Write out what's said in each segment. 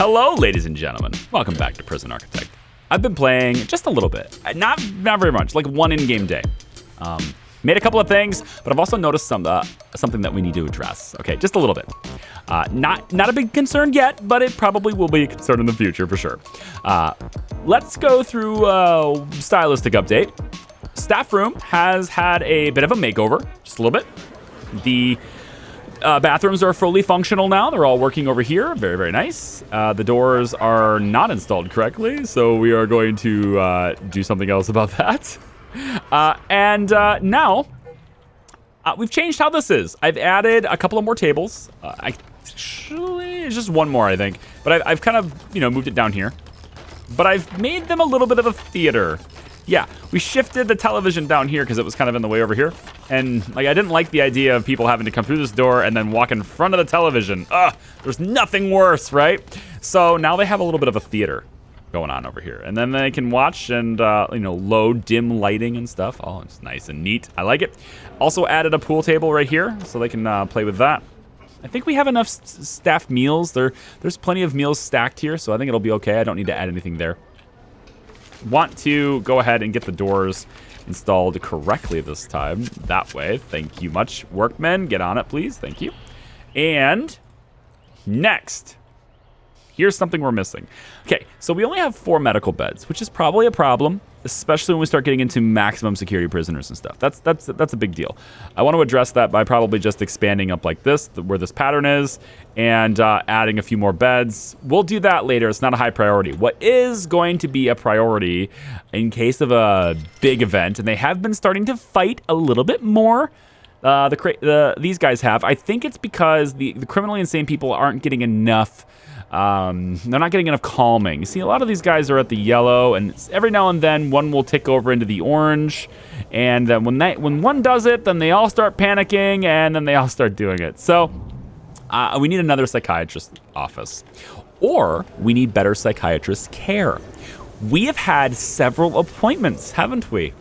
Hello, ladies and gentlemen. Welcome back to Prison Architect. I've been playing just a little bit, not very much, like one in-game day. Made a couple of things, but I've also noticed something that we need to address. Okay, just a little bit. Not a big concern yet, but it probably will be a concern in the future for sure. Let's go through stylistic update. Staff room has had a bit of a makeover, just a little bit. The bathrooms are fully functional now. They're all working over here. Very, very nice. The doors are not installed correctly, so we are going to do something else about that. Now, we've changed how this is. I've added a couple of more tables. Actually, it's just one more, I think. But I've kind of, moved it down here. But I've made them a little bit of a theater. Yeah, we shifted the television down here because it was kind of in the way over here. And I didn't like the idea of people having to come through this door and then walk in front of the television. There's nothing worse, right? So now they have a little bit of a theater going on over here. And then they can watch and, low dim lighting and stuff. Oh, it's nice and neat. I like it. Also added a pool table right here so they can play with that. I think we have enough staff meals. There's plenty of meals stacked here, so I think it'll be okay. I don't need to add anything there. Want to go ahead and get the doors installed correctly this time. That way. Thank you much, workmen. Get on it, please. Thank you. And next, here's something we're missing. Okay, so we only have 4 medical beds, which is probably a problem, especially when we start getting into maximum security prisoners and stuff. That's a big deal. I want to address that by probably just expanding up like this, where this pattern is, and adding a few more beds. We'll do that later. It's not a high priority. What is going to be a priority in case of a big event, and they have been starting to fight a little bit more, these guys have. I think it's because the criminally insane people aren't getting enough. They're not getting enough calming. You see, a lot of these guys are at the yellow, and every now and then one will tick over into the orange. And when one does it, then they all start panicking, and then they all start doing it. So we need another psychiatrist office, or we need better psychiatrist care. We have had several appointments, haven't we?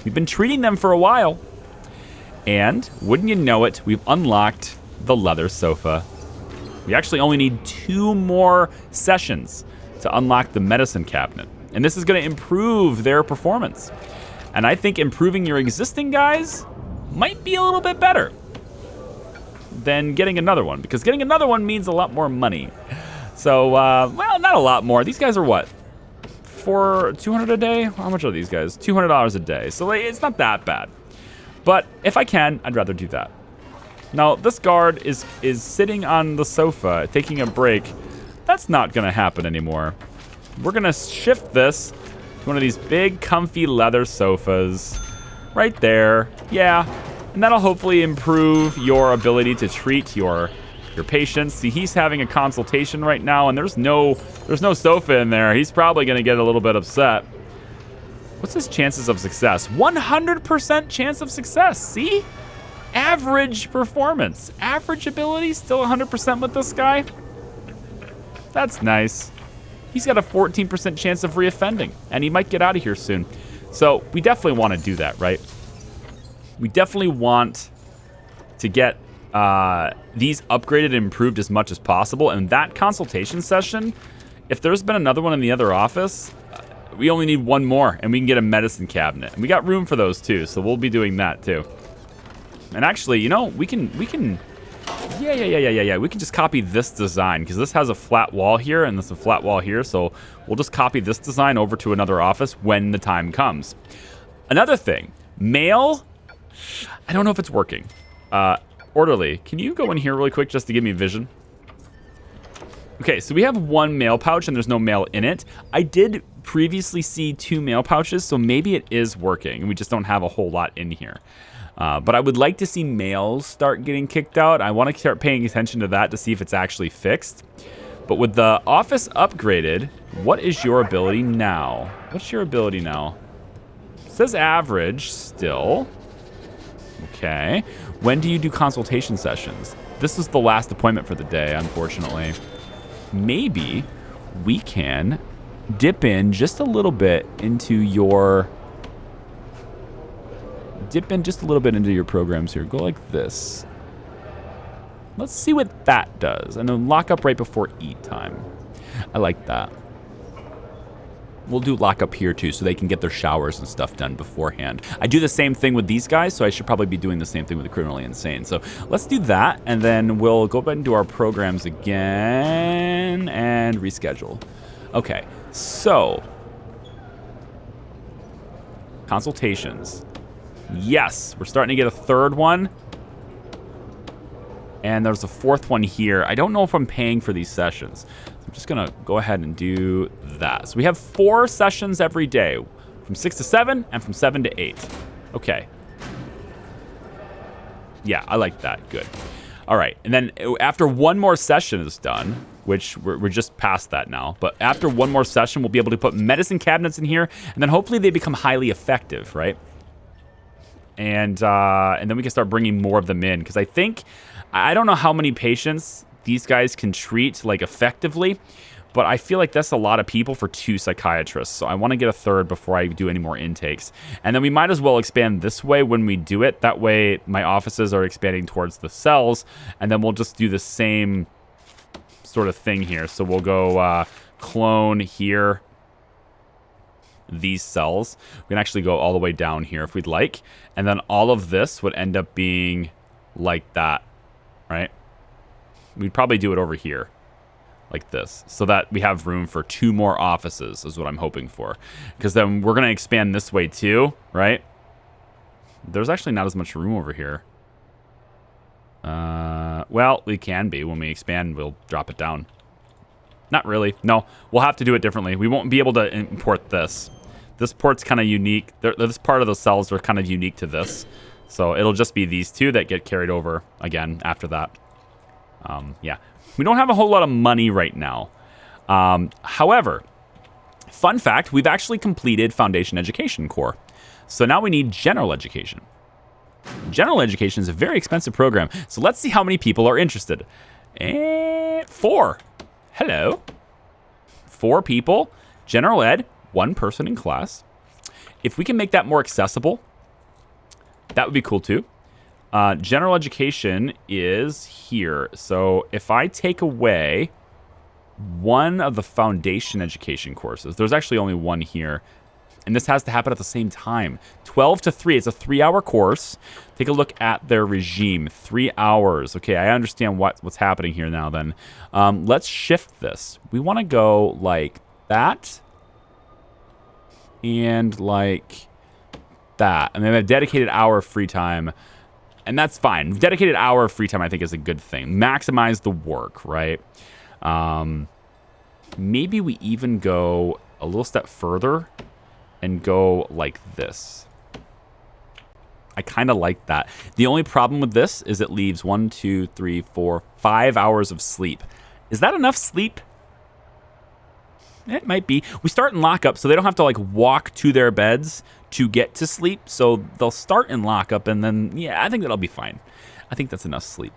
We've been treating them for a while, and wouldn't you know it, we've unlocked the leather sofa. We actually only need 2 more sessions to unlock the medicine cabinet. And this is going to improve their performance. And I think improving your existing guys might be a little bit better than getting another one. Because getting another one means a lot more money. So, well, not a lot more. These guys are what? For $200 a day? How much are these guys? $200 a day. So it's not that bad. But if I can, I'd rather do that. Now, this guard is sitting on the sofa, taking a break. That's not going to happen anymore. We're going to shift this to one of these big, comfy leather sofas. Right there. Yeah. And that'll hopefully improve your ability to treat your patients. See, he's having a consultation right now, and there's no sofa in there. He's probably going to get a little bit upset. What's his chances of success? 100% chance of success. See? Average performance. Average ability, still 100% with this guy. That's nice. He's got a 14% chance of reoffending, and he might get out of here soon. So we definitely want to do that, right? We definitely want to get these upgraded and improved as much as possible. And that consultation session, if there's been another one in the other office, we only need 1 more, and we can get a medicine cabinet. And we got room for those too, so we'll be doing that too. And actually, we can we can just copy this design, because this has a flat wall here and this is a flat wall here. So we'll just copy this design over to another office when the time comes. Another thing, mail. I don't know if it's working. Orderly, can you go in here really quick just to give me vision? Okay, so we have 1 mail pouch and there's no mail in it. I did previously see 2 mail pouches, so maybe it is working and we just don't have a whole lot in here. But I would like to see mails start getting kicked out. I want to start paying attention to that to see if it's actually fixed. But with the office upgraded, what is your ability now? What's your ability now? It says average still. Okay. When do you do consultation sessions? This is the last appointment for the day, unfortunately. Maybe we can dip in just a little bit into your... Dip in just a little bit into your programs here. Go like this. Let's see what that does. And then lock up right before eat time. I like that. We'll do lockup here too, so they can get their showers and stuff done beforehand. I do the same thing with these guys, so I should probably be doing the same thing with the criminally insane. So let's do that, and then we'll go ahead and do our programs again and reschedule. Okay, so consultations. Yes, we're starting to get a third one. And there's a fourth one here. I don't know if I'm paying for these sessions. I'm just going to go ahead and do that. So we have 4 sessions every day, from 6 to 7 and from 7 to 8. Okay. Yeah, I like that. Good. All right. And then after one more session is done, which we're just past that now, but after one more session, we'll be able to put medicine cabinets in here, and then hopefully they become highly effective, right? And then we can start bringing more of them in, because I don't know how many patients these guys can treat, like, effectively, but I feel like that's a lot of people for 2 psychiatrists, so I want to get a third before I do any more intakes. And then we might as well expand this way when we do it. That way my offices are expanding towards the cells, and then we'll just do the same sort of thing here. So we'll go clone here these cells. We can actually go all the way down here if we'd like, and then all of this would end up being like that, right? We'd probably do it over here like this, so that we have room for 2 more offices is what I'm hoping for, because then we're going to expand this way too, right? There's actually not as much room over here. Well, we can be. When we expand, we'll drop it down. Not really. No, we'll have to do it differently. We won't be able to import this. This port's kind of unique. This part of the cells are kind of unique to this. So it'll just be these 2 that get carried over again after that. Yeah. We don't have a whole lot of money right now. However, fun fact, we've actually completed Foundation Education Core. So now we need General Education. General Education is a very expensive program. So let's see how many people are interested. 4. Hello. 4 people. General Ed, 1 person in class. If we can make that more accessible, that would be cool too. General Education is here. So if I take away one of the Foundation Education courses, there's actually only 1 here. And this has to happen at the same time. 12 to 3. It's a 3-hour course. Take a look at their regime. 3 hours. Okay, I understand what's happening here now then. Let's shift this. We want to go like that. And like that. And then a dedicated hour of free time. And that's fine. Dedicated hour of free time, I think, is a good thing. Maximize the work, right? Maybe we even go a little step further and go like this. I kind of like that. The only problem with this is it leaves 1, 2, 3, 4, 5 hours of sleep. Is that enough sleep? It might be. We start in lockup, so they don't have to like walk to their beds to get to sleep. So they'll start in lockup, and then, yeah, I think that'll be fine. I think that's enough sleep.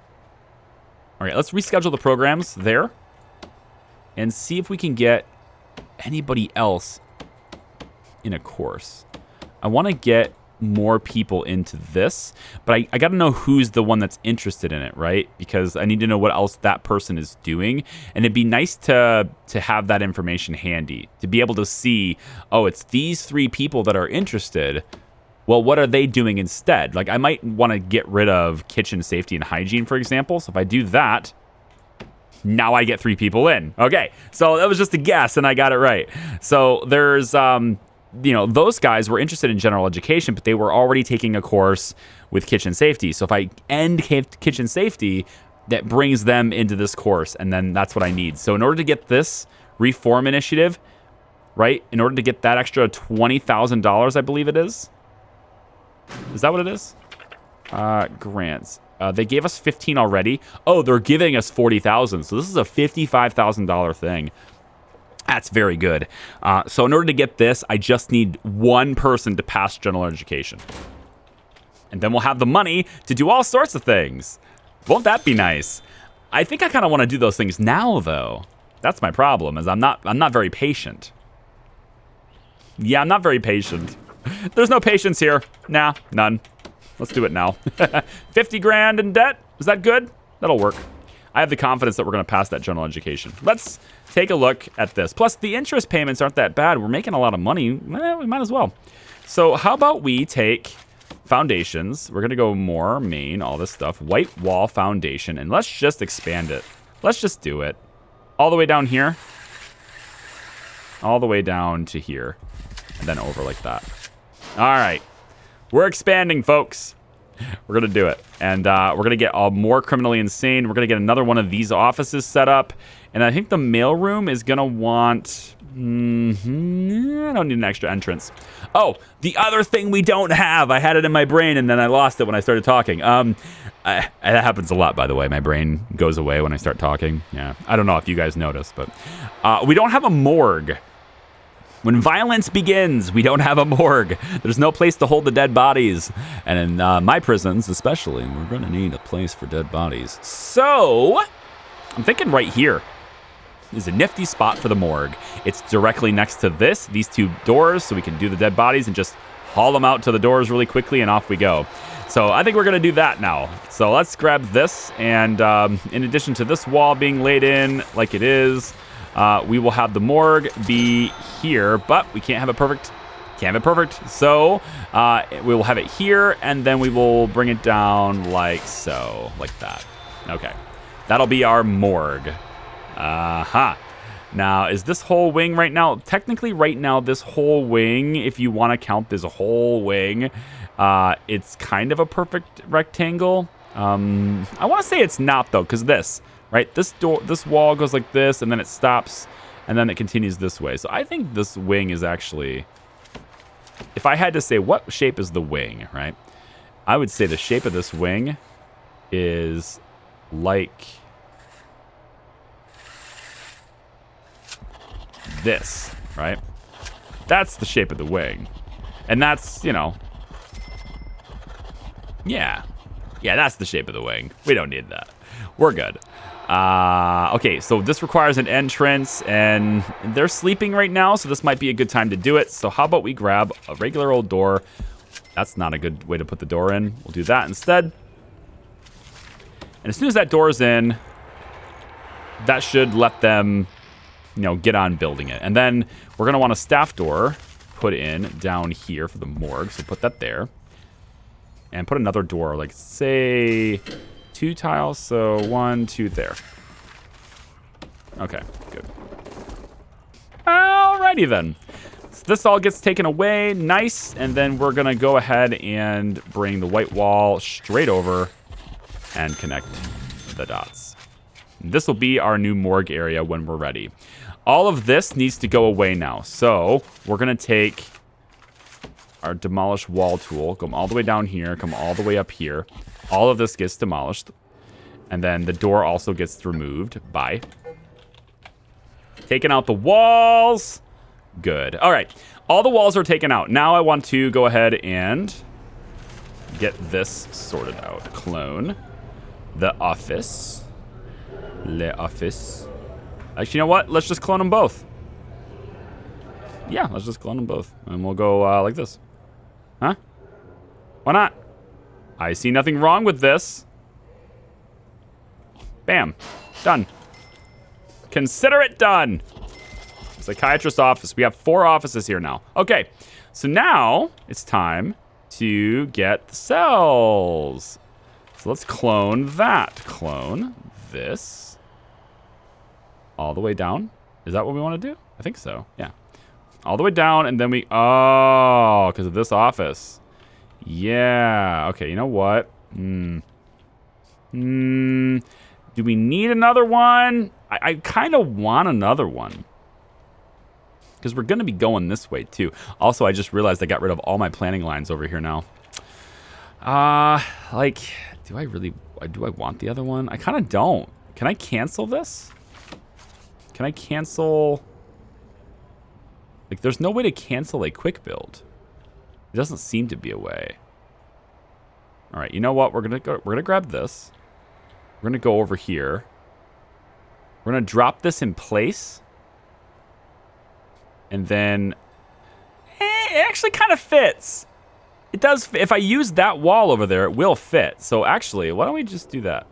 All right, let's reschedule the programs there and see if we can get anybody else in a course. I want to get more people into this, but I got to know who's the one that's interested in it, right? Because I need to know what else that person is doing, and it'd be nice to have that information handy, to be able to see, oh, it's these 3 people that are interested. Well, what are they doing instead? Like, I might want to get rid of kitchen safety and hygiene, for example. So if I do that, now I get 3 people in. Okay, so that was just a guess, and I got it right. So there's those guys were interested in general education, but they were already taking a course with kitchen safety. So if I end kitchen safety, that brings them into this course, and then that's what I need. So in order to get this reform initiative, right, in order to get that extra $20,000, I believe it is. Is that what it is? Grants. They gave us 15 already. Oh, they're giving us 40,000. So this is a $55,000 thing. That's very good. So in order to get this, I just need 1 person to pass general education. And then we'll have the money to do all sorts of things. Won't that be nice? I think I kind of want to do those things now, though. That's my problem, is I'm not very patient. Yeah, I'm not very patient. There's no patience here. Nah, none. Let's do it now. 50 grand in debt. Is that good? That'll work. I have the confidence that we're going to pass that general education. Let's take a look at this. Plus, the interest payments aren't that bad. We're making a lot of money. Well, we might as well. So how about we take foundations. We're going to go more, main, all this stuff. White wall foundation. And let's just expand it. Let's just do it. All the way down here. All the way down to here. And then over like that. All right. We're expanding, folks. We're going to do it. And we're going to get more criminally insane. We're going to get another one of these offices set up. And I think the mailroom is going to want... I don't need an extra entrance. Oh, the other thing we don't have. I had it in my brain, and then I lost it when I started talking. That happens a lot, by the way. My brain goes away when I start talking. Yeah, I don't know if you guys noticed, but we don't have a morgue. When violence begins, we don't have a morgue. There's no place to hold the dead bodies. And in my prisons, especially, we're going to need a place for dead bodies. So, I'm thinking right here is a nifty spot for the morgue. It's directly next to these two doors, so we can do the dead bodies and just haul them out to the doors really quickly, and off we go. So I think we're going to do that now. So let's grab this, and in addition to this wall being laid in like it is, we will have the morgue be here, but we can't have it perfect. Can't have it perfect. So we will have it here, and then we will bring it down like so, like that. Okay. That'll be our morgue. Now, is this whole wing right now? Technically, right now, this whole wing, if you want to count this whole wing, it's kind of a perfect rectangle. I want to say it's not, though, because this, right? This wall goes like this, and then it stops, and then it continues this way. So I think this wing is actually, if I had to say what shape is the wing, right? I would say the shape of this wing is like this, right? That's the shape of the wing. And that's, yeah, that's the shape of the wing. We don't need that. We're good. Okay, so this requires an entrance, and they're sleeping right now, so this might be a good time to do it. So how about we grab a regular old door? That's not a good way to put the door in. We'll do that instead. And as soon as that door's in, that should let them get on building it. And then we're going to want a staff door put in down here for the morgue. So put that there. And put another door, like say 2 tiles. So 1, 2 there. Okay, good. Alrighty then. So this all gets taken away. Nice. And then we're going to go ahead and bring the white wall straight over and connect the dots. This will be our new morgue area when we're ready. All of this needs to go away now. So we're going to take our demolish wall tool, come all the way down here, come all the way up here. All of this gets demolished. And then the door also gets removed by taking out the walls. Good. All right. All the walls are taken out. Now I want to go ahead and get this sorted out. Clone the office. Le office. Actually, you know what? Let's just clone them both. Yeah, let's just clone them both. And we'll go like this. Huh? Why not? I see nothing wrong with this. Bam. Done. Consider it done. Psychiatrist's office. We have 4 offices here now. Okay. So now it's time to get the cells. So let's clone that. Clone this. All the way down. Is that what we want to do? I think so. Yeah. All the way down, and then because of this office. Yeah. Okay, you know what? Do we need another one? I kind of want another one. Because we're going to be going this way, too. Also, I just realized I got rid of all my planning lines over here now. Do I want the other one? I kind of don't. Can I cancel this? Can I cancel? Like, there's no way to cancel a quick build. It doesn't seem to be a way. All right, you know what? We're gonna grab this. We're gonna go over here. We're gonna drop this in place. And then, it actually kind of fits. It does. If I use that wall over there, it will fit. So actually, why don't we just do that?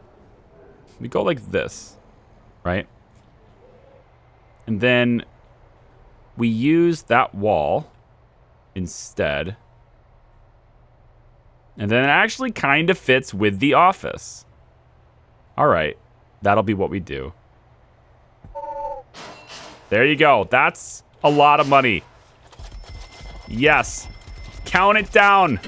we go like this, right? And then we use that wall instead. And then it actually kind of fits with the office. All right, that'll be what we do. There you go. That's a lot of money. Yes. Count it down.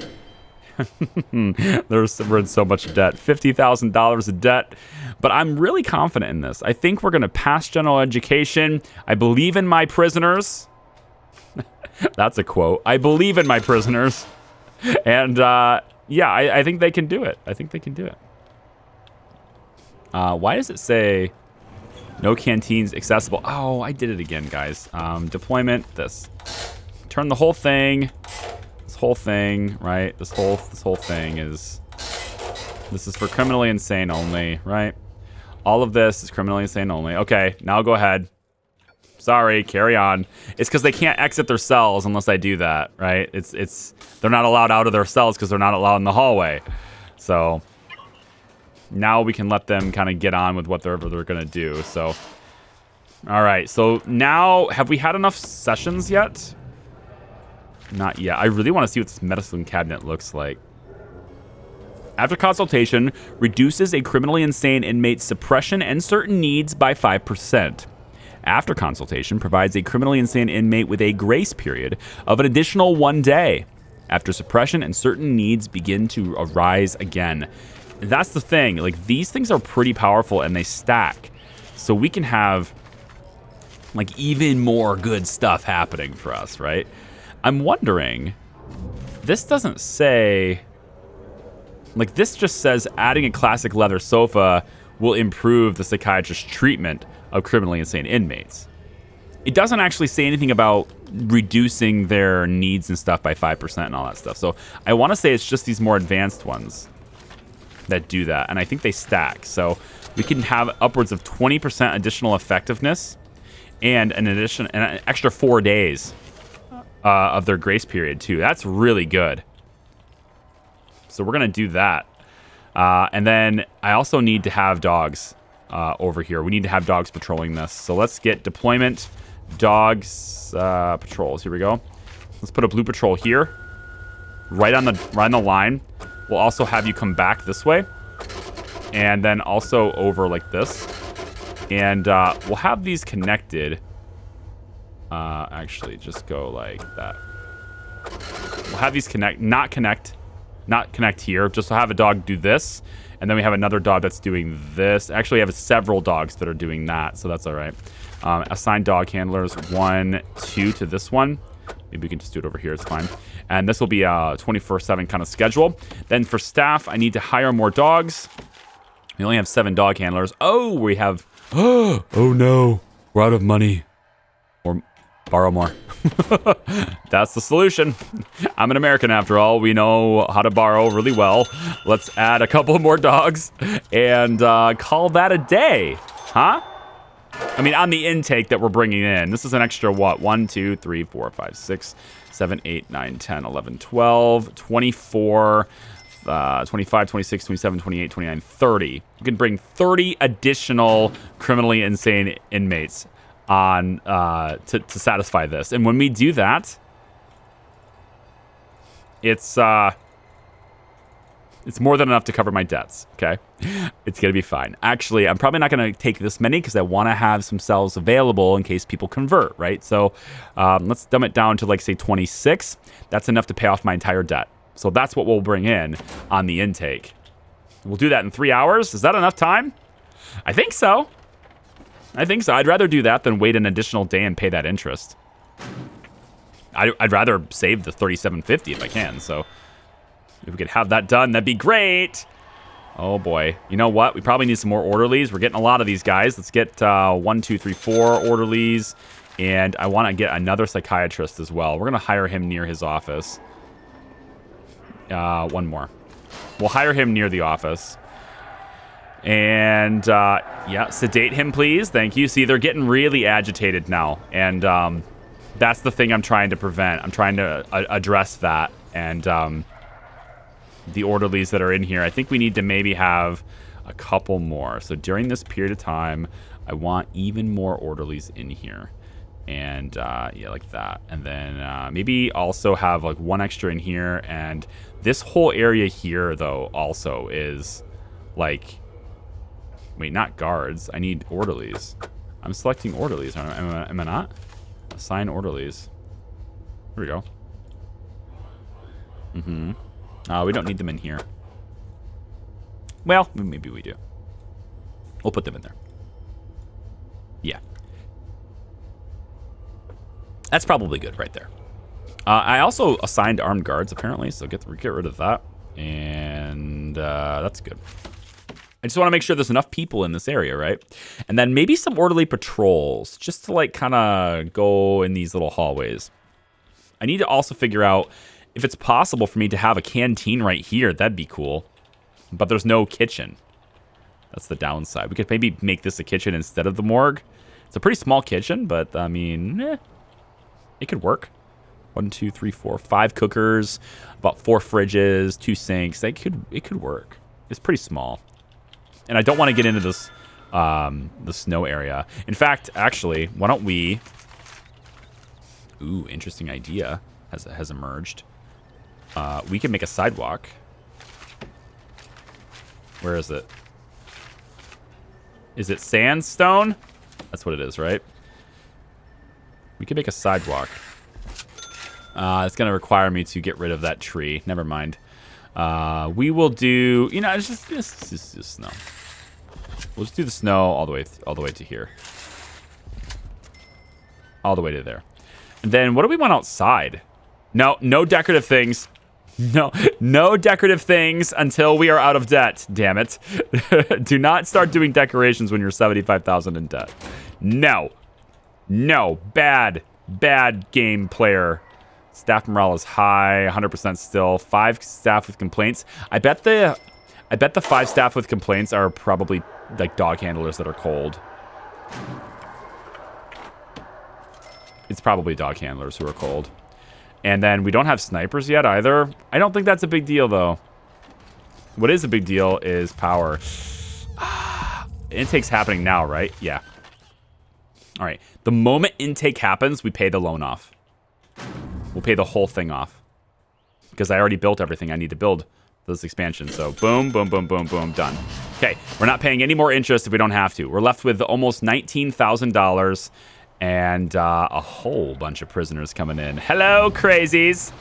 We're in so much debt. $50,000 of debt. But I'm really confident in this. I think we're going to pass general education. I believe in my prisoners. That's a quote. I believe in my prisoners. And yeah, I think they can do it. I think they can do it. Why does it say no canteens accessible? Oh, I did it again, guys. Deployment, this. Turn the whole thing. This whole thing, right? This whole thing is... This is for criminally insane only, right? All of this is criminally insane only. Okay, now go ahead. Sorry, carry on. It's because they can't exit their cells unless I do that, right? It's they're not allowed out of their cells because they're not allowed in the hallway. So now we can let them kind of get on with whatever they're gonna do. So, all right. So now, have we had enough sessions yet? Not yet. I really want to see what this medicine cabinet looks like. After consultation, reduces a criminally insane inmate's suppression and certain needs by 5%. After consultation, provides a criminally insane inmate with a grace period of an additional 1 day. After suppression and certain needs begin to arise again. That's the thing. Like, these things are pretty powerful and they stack. So we can have, like, even more good stuff happening for us, right? I'm wondering, this doesn't say... Like, this just says adding a classic leather sofa will improve the psychiatrist's treatment of criminally insane inmates. It doesn't actually say anything about reducing their needs and stuff by 5% and all that stuff. So I want to say it's just these more advanced ones that do that. And I think they stack. So we can have upwards of 20% additional effectiveness and an extra 4 days of their grace period, too. That's really good. So we're going to do that. And then I also need to have dogs over here. We need to have dogs patrolling this. So let's get deployment, dogs, patrols. Here we go. Let's put a blue patrol here. Right on the line. We'll also have you come back this way. And then also over like this. And we'll have these connected. Actually, just go like that. We'll have these not connect here. Just to have a dog do this. And then we have another dog that's doing this. Actually, we have several dogs that are doing that. So that's all right. Assign dog handlers 1, 2 to this one. Maybe we can just do it over here. It's fine. And this will be a 24/7 kind of schedule. Then for staff, I need to hire more dogs. We only have 7 dog handlers. Oh, we have... Oh no. We're out of money. Or borrow more. That's the solution. I'm an American after all. We know how to borrow really well. Let's add a couple more dogs and call that a day. Huh? I mean, on the intake that we're bringing in. This is an extra what? 1, 2, 3, 4, 5, 6, 7, 8, 9, 10, 11, 12, 24, 25, 26, 27, 28, 29, 30. You can bring 30 additional criminally insane inmates on to satisfy this. And when we do that, it's more than enough to cover my debts, okay? It's going to be fine. Actually, I'm probably not going to take this many because I want to have some cells available in case people convert, right? So let's dumb it down to, like, say, 26. That's enough to pay off my entire debt. So that's what we'll bring in on the intake. We'll do that in 3 hours. Is that enough time? I think so. I think so. I'd rather do that than wait an additional day and pay that interest. I'd rather save the $37.50 if I can. So if we could have that done, that'd be great. Oh boy. You know what? We probably need some more orderlies. We're getting a lot of these guys. Let's get 1, 2, 3, 4 orderlies. And I want to get another psychiatrist as well. We're going to hire him near his office. One more. We'll hire him near the office. And, yeah, sedate him, please. Thank you. See, they're getting really agitated now. And that's the thing I'm trying to prevent. I'm trying to address that. And the orderlies that are in here, I think we need to maybe have a couple more. So during this period of time, I want even more orderlies in here. And yeah, like that. And then maybe also have like one extra in here. And this whole area here, though, also is like... Wait, not guards. I need orderlies. I'm selecting orderlies. Am I not? Assign orderlies. Here we go. We don't need them in here. Well, maybe we do. We'll put them in there. Yeah. That's probably good right there. I also assigned armed guards, apparently, so get rid of that. And that's good. I just want to make sure there's enough people in this area, right? And then maybe some orderly patrols, just to like kind of go in these little hallways. I need to also figure out if it's possible for me to have a canteen right here. That'd be cool. But there's no kitchen. That's the downside. We could maybe make this a kitchen instead of the morgue. It's a pretty small kitchen, but I mean, it could work. 1, 2, 3, 4, 5 cookers, about 4 fridges, 2 sinks. It could work. It's pretty small. And I don't want to get into this the snow area. In fact, actually, why don't we... Ooh, interesting idea has emerged. We can make a sidewalk. Where is it? Is it sandstone? That's what it is, right? We can make a sidewalk. It's going to require me to get rid of that tree. Never mind. We will do... You know, it's just snow. We'll just do the snow all the way to here. All the way to there. And then what do we want outside? No decorative things. No decorative things until we are out of debt. Damn it. Do not start doing decorations when you're 75,000 in debt. No. Bad game player. Staff morale is high, 100% still. 5 staff with complaints. I bet the 5 staff with complaints are probably like dog handlers that are cold. It's probably dog handlers who are cold. And then we don't have snipers yet either. I don't think that's a big deal, though. What is a big deal is power. Intake's happening now, right? Yeah. All right. The moment intake happens, we pay the loan off. We'll pay the whole thing off. Because I already built everything I need to build for this expansion. So boom, boom, boom, boom, boom, done. Okay. We're not paying any more interest if we don't have to. We're left with almost $19,000. And a whole bunch of prisoners coming in. Hello, crazies.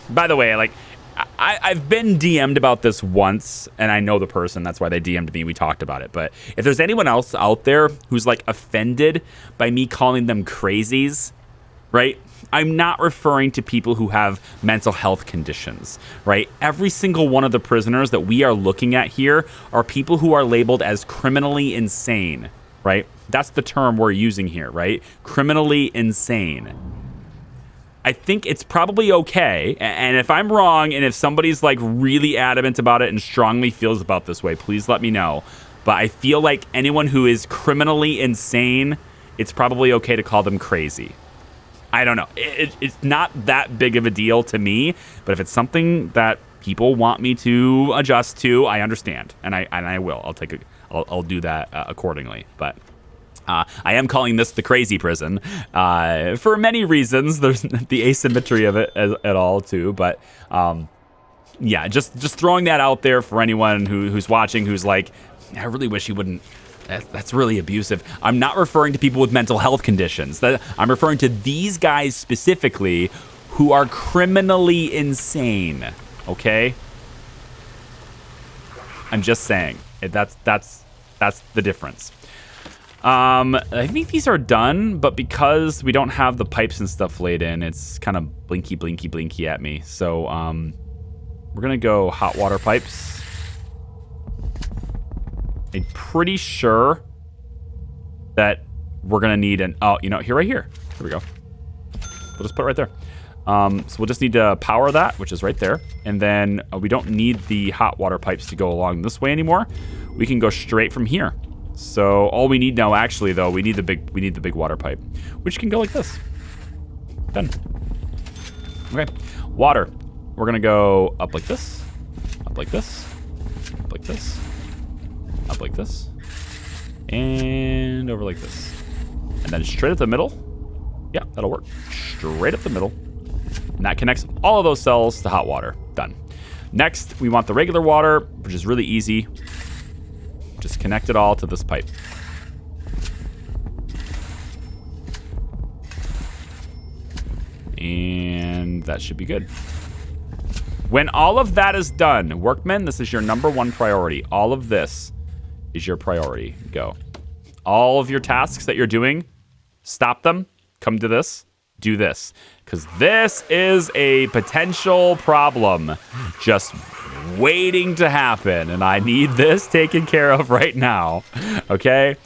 By the way, like, I've been DM'd about this once, and I know the person. That's why they DM'd me. We talked about it. But if there's anyone else out there who's, like, offended by me calling them crazies, right? I'm not referring to people who have mental health conditions, right? Every single one of the prisoners that we are looking at here are people who are labeled as criminally insane, right? That's the term we're using here, right? Criminally insane. I think it's probably okay. And if I'm wrong, and if somebody's like really adamant about it and strongly feels about this way, please let me know. But I feel like anyone who is criminally insane, it's probably okay to call them crazy. I don't know. It's not that big of a deal to me. But if it's something that people want me to adjust to, I understand. And I will. I'll do that accordingly. But I am calling this the crazy prison for many reasons. There's the asymmetry of it at all too, but yeah, just throwing that out there for anyone who's watching, who's like, I really wish he wouldn't. That's really abusive. I'm not referring to people with mental health conditions. I'm referring to these guys specifically who are criminally insane. Okay, I'm just saying that's the difference. I think these are done, but because we don't have the pipes and stuff laid in, it's kind of blinky at me. So, we're gonna go hot water pipes. I'm pretty sure that we're gonna need right here. Here we go. We'll just put it right there. So we'll just need to power that, which is right there. And then we don't need the hot water pipes to go along this way anymore. We can go straight from here. So all we need now, actually, though, we need the big water pipe, which can go like this. Done. Okay, water. We're gonna go up like this, up like this, up like this, and over like this. And then straight up the middle. Yeah, that'll work. Straight up the middle. And that connects all of those cells to hot water. Done. Next, we want the regular water, which is really easy. Just connect it all to this pipe. And that should be good. When all of that is done, workmen, this is your #1 priority. All of this is your priority. Go. All of your tasks that you're doing, stop them, come to this, do this. Because this is a potential problem just waiting to happen. And I need this taken care of right now. Okay?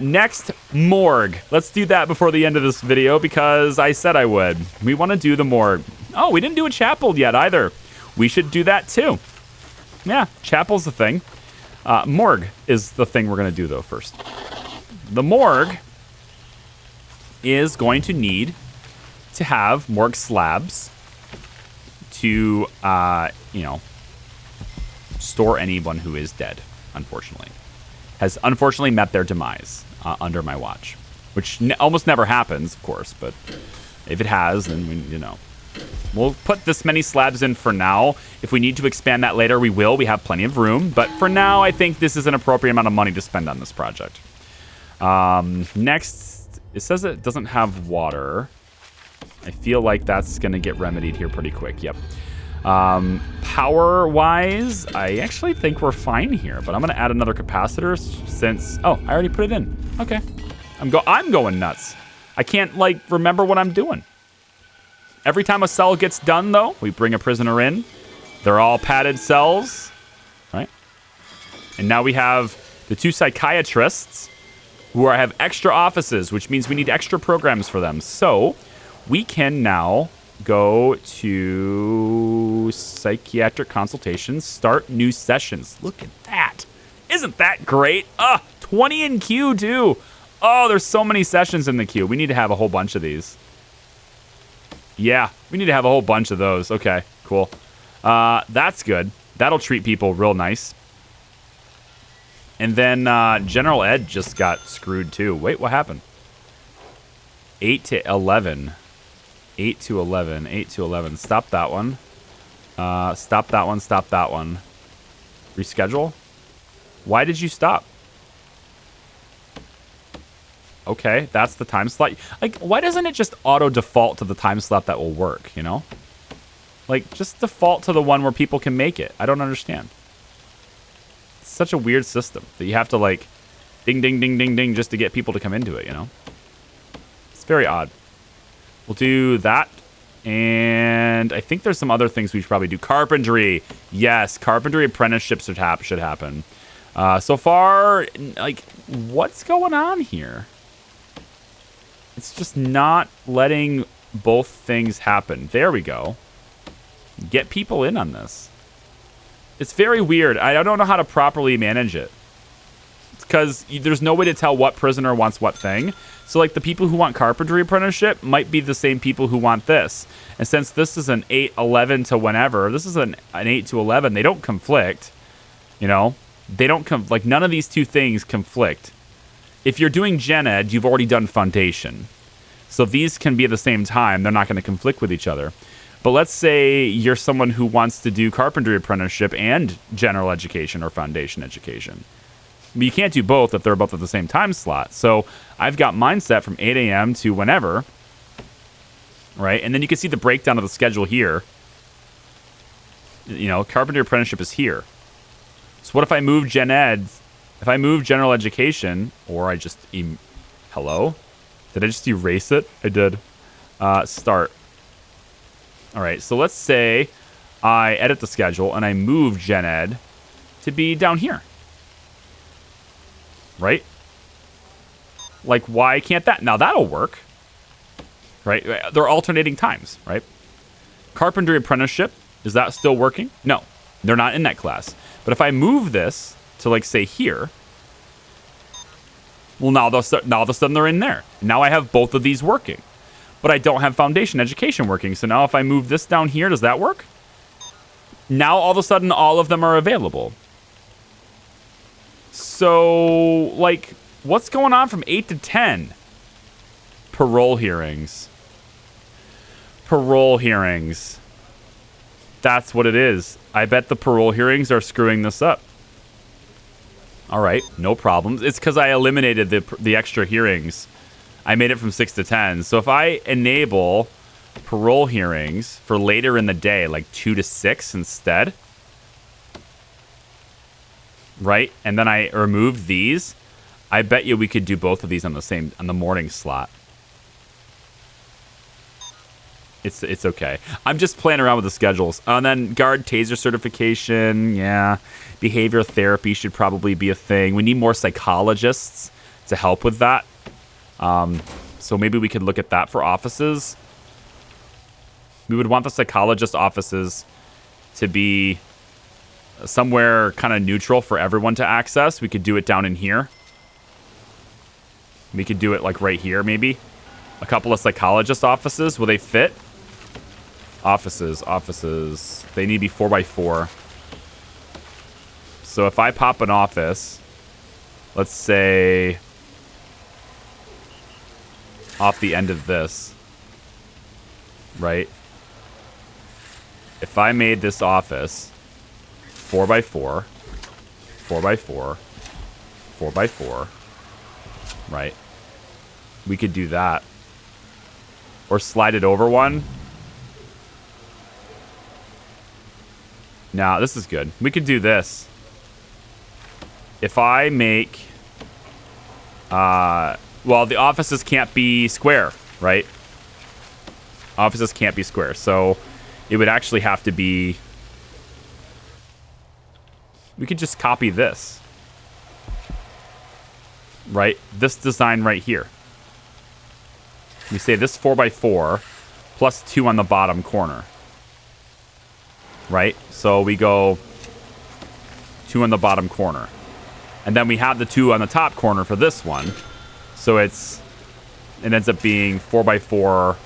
Next, morgue. Let's do that before the end of this video because I said I would. We want to do the morgue. Oh, we didn't do a chapel yet either. We should do that too. Yeah, chapel's the thing. Morgue is the thing we're going to do though first. The morgue is going to need to have morgue slabs to, store anyone who is dead, unfortunately. Has unfortunately met their demise under my watch, which almost never happens, of course, but if it has, then, we'll put this many slabs in for now. If we need to expand that later, we will. We have plenty of room, but for now, I think this is an appropriate amount of money to spend on this project. Next, it says it doesn't have water. I feel like that's going to get remedied here pretty quick. Yep. Power-wise, I actually think we're fine here, but I'm going to add another capacitor since... Oh, I already put it in. Okay. I'm going nuts. I can't, remember what I'm doing. Every time a cell gets done, though, we bring a prisoner in. They're all padded cells, right? And now we have the 2 psychiatrists who have extra offices, which means we need extra programs for them. So we can now go to Psychiatric Consultations, start new sessions. Look at that. Isn't that great? 20 in queue, too. Oh, there's so many sessions in the queue. We need to have a whole bunch of these. Yeah, we need to have a whole bunch of those. Okay, cool. That's good. That'll treat people real nice. And then General Ed just got screwed, too. Wait, what happened? 8 to 11. 8 to 11. 8 to 11. Stop that one. Stop that one. Stop that one. Reschedule? Why did you stop? Okay, that's the time slot. Why doesn't it just auto default to the time slot that will work, just default to the one where people can make it. I don't understand. It's such a weird system that you have to, ding, ding, ding, ding, ding, just to get people to come into it, It's very odd. We'll do that. And I think there's some other things we should probably do. Carpentry. Yes, carpentry apprenticeships should happen. So far, what's going on here? It's just not letting both things happen. There we go. Get people in on this. It's very weird. I don't know how to properly manage it. It's because there's no way to tell what prisoner wants what thing. So, the people who want carpentry apprenticeship might be the same people who want this. And since this is an 8-11 to whenever, this is an 8 to 11, they don't conflict. They don't none of these two things conflict. If you're doing Gen Ed, you've already done Foundation. So these can be at the same time. They're not going to conflict with each other. But let's say you're someone who wants to do carpentry apprenticeship and general education or foundation education. But you can't do both if they're both at the same time slot. So I've got mine set from 8 a.m. to whenever. Right? And then you can see the breakdown of the schedule here. Carpentry apprenticeship is here. So what if I move Gen Ed? If I move general education, or I just... Hello? Did I just erase it? I did. Start. All right, so let's say I edit the schedule and I move Gen Ed to be down here. Right? Why can't that? Now, that'll work. Right? They're alternating times, right? Carpentry apprenticeship, is that still working? No, they're not in that class. But if I move this to, say, here, well, now all of a sudden they're in there. Now I have both of these working. But I don't have foundation education working. So now if I move this down here, does that work? Now all of a sudden all of them are available. So, like, what's going on from 8 to 10? Parole hearings. Parole hearings. That's what it is. I bet the parole hearings are screwing this up. All right, no problems. It's because I eliminated the extra hearings. I made it from 6 to 10. So if I enable parole hearings for later in the day, like 2 to 6 instead, right? And then I removed these, I bet you we could do both of these on the morning slot. It's okay. I'm just playing around with the schedules. And then guard taser certification. Yeah. Behavioral therapy should probably be a thing. We need more psychologists to help with that. So maybe we could look at that for offices. We would want the psychologist offices to be somewhere kind of neutral for everyone to access. We could do it down in here. We could do it like right here, maybe. A couple of psychologist offices. Will they fit? Offices. They need to be 4x4. So if I pop an office, let's say off the end of this, right? If I made this office 4x4, 4x4, 4x4, right? We could do that. Or slide it over one. Now, this is good. We could do this. If I make... well, the offices can't be square, right? Offices can't be square. So, it would actually have to be... We could just copy this. Right? This design right here. We say this 4x4 plus 2 on the bottom corner. Right? So we go 2 on the bottom corner. And then we have the 2 on the top corner for this one. So it ends up being 4x4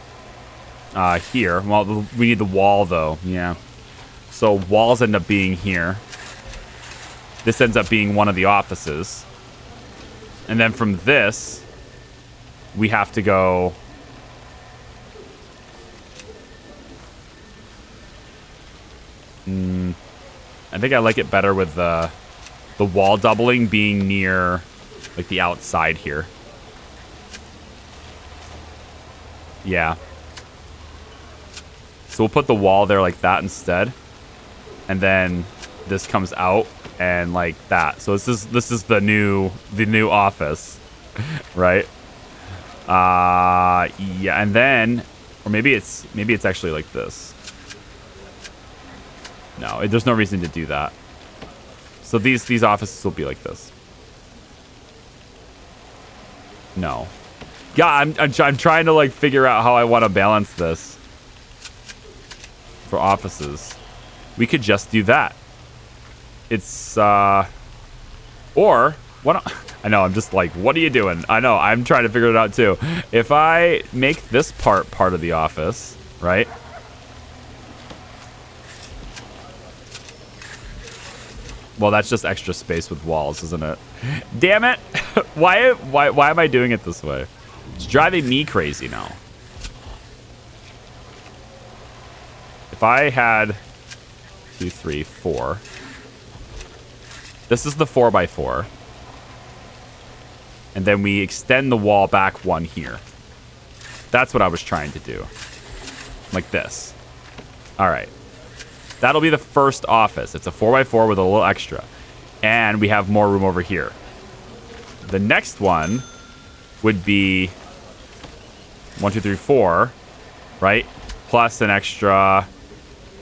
here. Well, we need the wall though. Yeah. So walls end up being here. This ends up being one of the offices. And then from this, we have to go... I think I like it better with the wall doubling being near, like, the outside here. Yeah. So we'll put the wall there like that instead. And then this comes out and like that. So this is the new office, right? Yeah, and then, or maybe it's actually like this. No, there's no reason to do that. So these offices will be like this. No. Yeah, I'm trying to like figure out how I want to balance this for offices. We could just do that. It's or what? I know. I'm just like, what are you doing? I know. I'm trying to figure it out too. If I make this part of the office, right? Well, that's just extra space with walls, isn't it? Damn it! Why am I doing it this way? It's driving me crazy now. If I had 2, 3, 4. This is the 4x4. And then we extend the wall back one here. That's what I was trying to do. Like this. All right. That'll be the first office. It's a 4x4 with a little extra. And we have more room over here. The next one would be 1, 2, 3, 4, right? Plus an extra,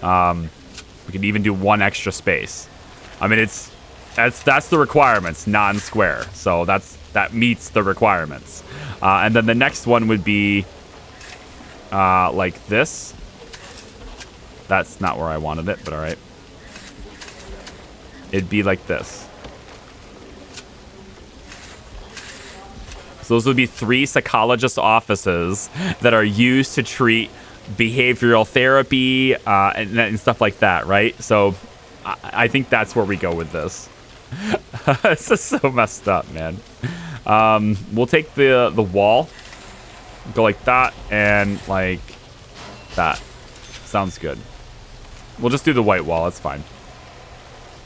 we could even do one extra space. I mean, that's the requirements, non-square. So that meets the requirements. And then the next one would be like this. That's not where I wanted it, but all right. It'd be like this. So those would be 3 psychologist offices that are used to treat behavioral therapy and stuff like that, right? So I think that's where we go with this. This is so messed up, man. We'll take the wall, go like that, and like that. Sounds good. We'll just do the white wall. That's fine.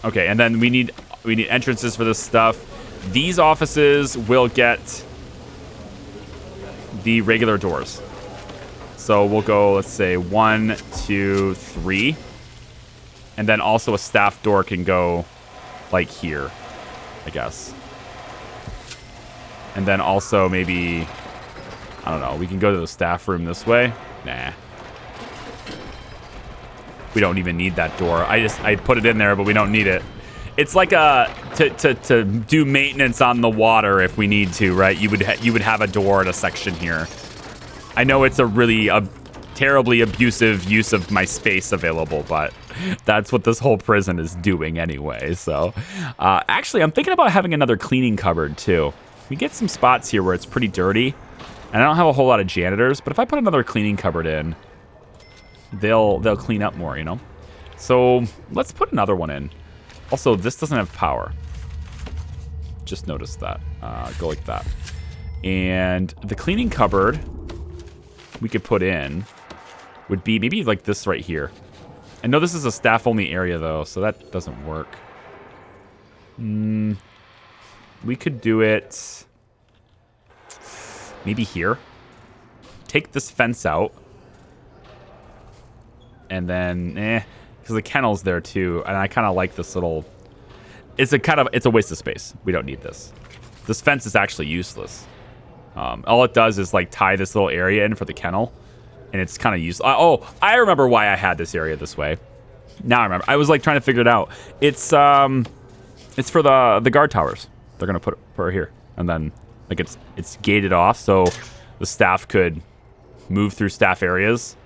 Okay, and then we need entrances for this stuff. These offices will get the regular doors. So we'll go, let's say 1, 2, 3. And then also a staff door can go like here, I guess. And then also maybe, I don't know, we can go to the staff room this way. Nah. We don't even need that door. I put it in there, but we don't need it. It's like to do maintenance on the water if we need to, right? You would have a door at a section here. I know it's a terribly abusive use of my space available, but that's what this whole prison is doing anyway. So, actually, I'm thinking about having another cleaning cupboard too. We get some spots here where it's pretty dirty, and I don't have a whole lot of janitors. But if I put another cleaning cupboard in, they'll clean up more, you know. So let's put another one in. Also, this doesn't have power. Just noticed that. Go like that. And the cleaning cupboard we could put in would be maybe like this right here. I know this is a staff-only area, though, so that doesn't work. We could do it maybe here. Take this fence out. And then, because the kennel's there, too. And I kind of like this little... It's a waste of space. We don't need this. This fence is actually useless. All it does is like tie this little area in for the kennel, and it's kind of useless. Oh, I remember why I had this area this way. Now I remember. I was like trying to figure it out. It's for the guard towers. They're gonna put it here, and then like it's gated off so the staff could move through staff areas,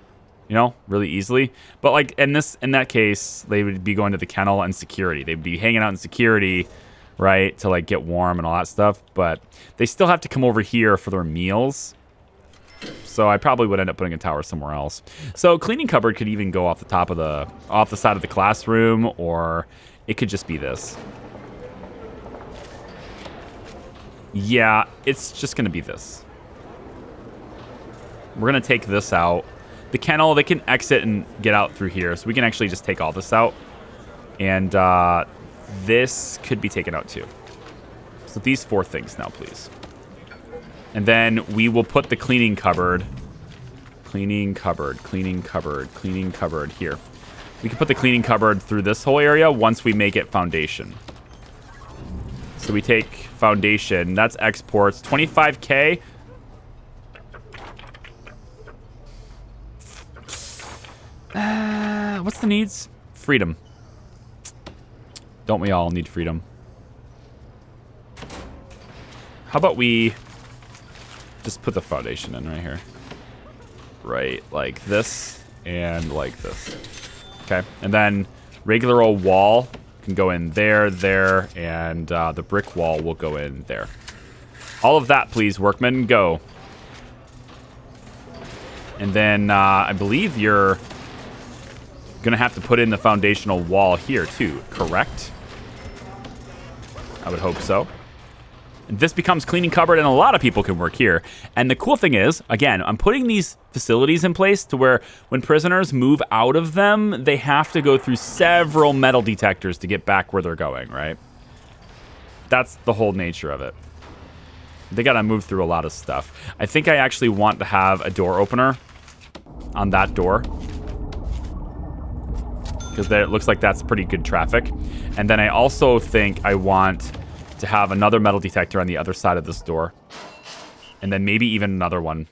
you know, really easily. But like in that case, they would be going to the kennel and security. They'd be hanging out in security, right, to like get warm and all that stuff, but they still have to come over here for their meals. So I probably would end up putting a tower somewhere else. So cleaning cupboard could even go off the side of the classroom, or it could just be this. Yeah, it's just gonna be this. We're gonna take this out. The kennel, they can exit and get out through here, so we can actually just take all this out. And this could be taken out too. So these 4 things now, please. And then we will put the cleaning cupboard here. We can put the cleaning cupboard through this whole area once we make it foundation. So we take foundation, that's exports, 25K. What's the needs? Freedom. Don't we all need freedom? How about we just put the foundation in right here? Right, like this and like this. Okay, and then regular old wall can go in there, and the brick wall will go in there. All of that, please, workmen, go. And then I believe you're gonna have to put in the foundational wall here too, correct? I would hope so. And this becomes cleaning cupboard, and a lot of people can work here. And the cool thing is, again, I'm putting these facilities in place to where when prisoners move out of them, they have to go through several metal detectors to get back where they're going, right? That's the whole nature of it. They gotta move through a lot of stuff. I think I actually want to have a door opener on that door, because it looks like that's pretty good traffic. And then I also think I want to have another metal detector on the other side of this door. And then maybe even another one.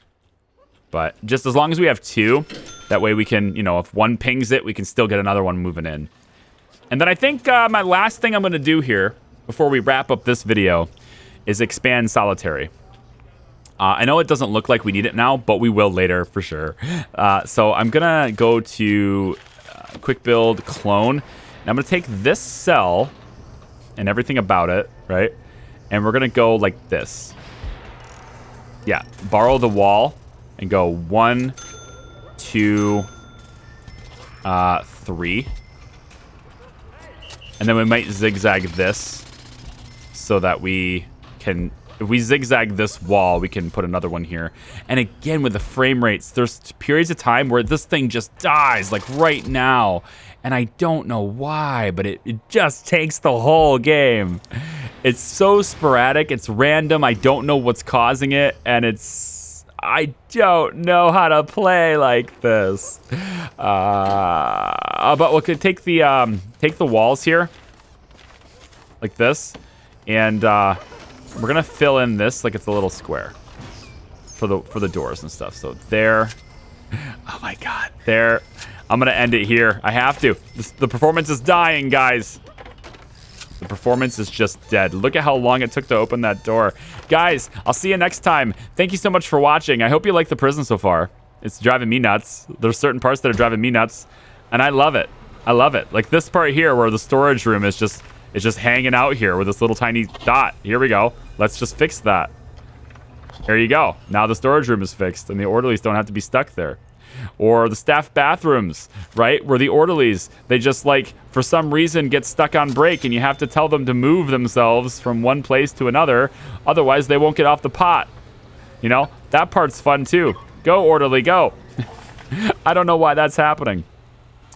But just as long as we have 2, that way we can, you know, if one pings it, we can still get another one moving in. And then I think my last thing I'm going to do here, before we wrap up this video, is expand solitary. I know it doesn't look like we need it now, but we will later for sure. So I'm going to go to quick build clone. And I'm going to take this cell and everything about it, right? And we're going to go like this. Yeah, borrow the wall and go 1, 2, 3. And then we might zigzag this so that we can, if we zigzag this wall, we can put another one here. And again, with the frame rates, there's periods of time where this thing just dies, like right now. And I don't know why, but it just takes the whole game. It's so sporadic, it's random, I don't know what's causing it, and I don't know how to play like this. But we could take the walls here, like this, and we're gonna fill in this like it's a little square for the doors and stuff. So there. Oh my God, there. I'm gonna end it here. I have to. The performance is dying, guys. The performance is just dead. Look at how long it took to open that door. Guys, I'll see you next time. Thank you so much for watching. I hope you like the prison so far. It's driving me nuts. There's certain parts that are driving me nuts, and I love it. I love it. Like this part here where the storage room is just hanging out here with this little tiny dot. Here we go. Let's just fix that. There you go. Now the storage room is fixed, and the orderlies don't have to be stuck there. Or the staff bathrooms, right? Where the orderlies, they just like, for some reason, get stuck on break and you have to tell them to move themselves from one place to another. Otherwise, they won't get off the pot. You know, that part's fun too. Go, orderly, go. I don't know why that's happening.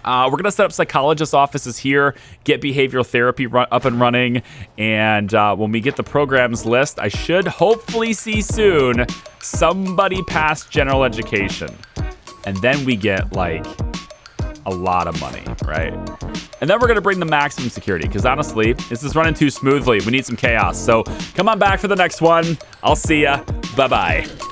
We're going to set up psychologist offices here, get behavioral therapy up and running, and when we get the programs list, I should hopefully see soon somebody pass general education. And then we get, like, a lot of money, right? And then we're going to bring the maximum security, because honestly, this is running too smoothly. We need some chaos. So come on back for the next one. I'll see ya. Bye-bye.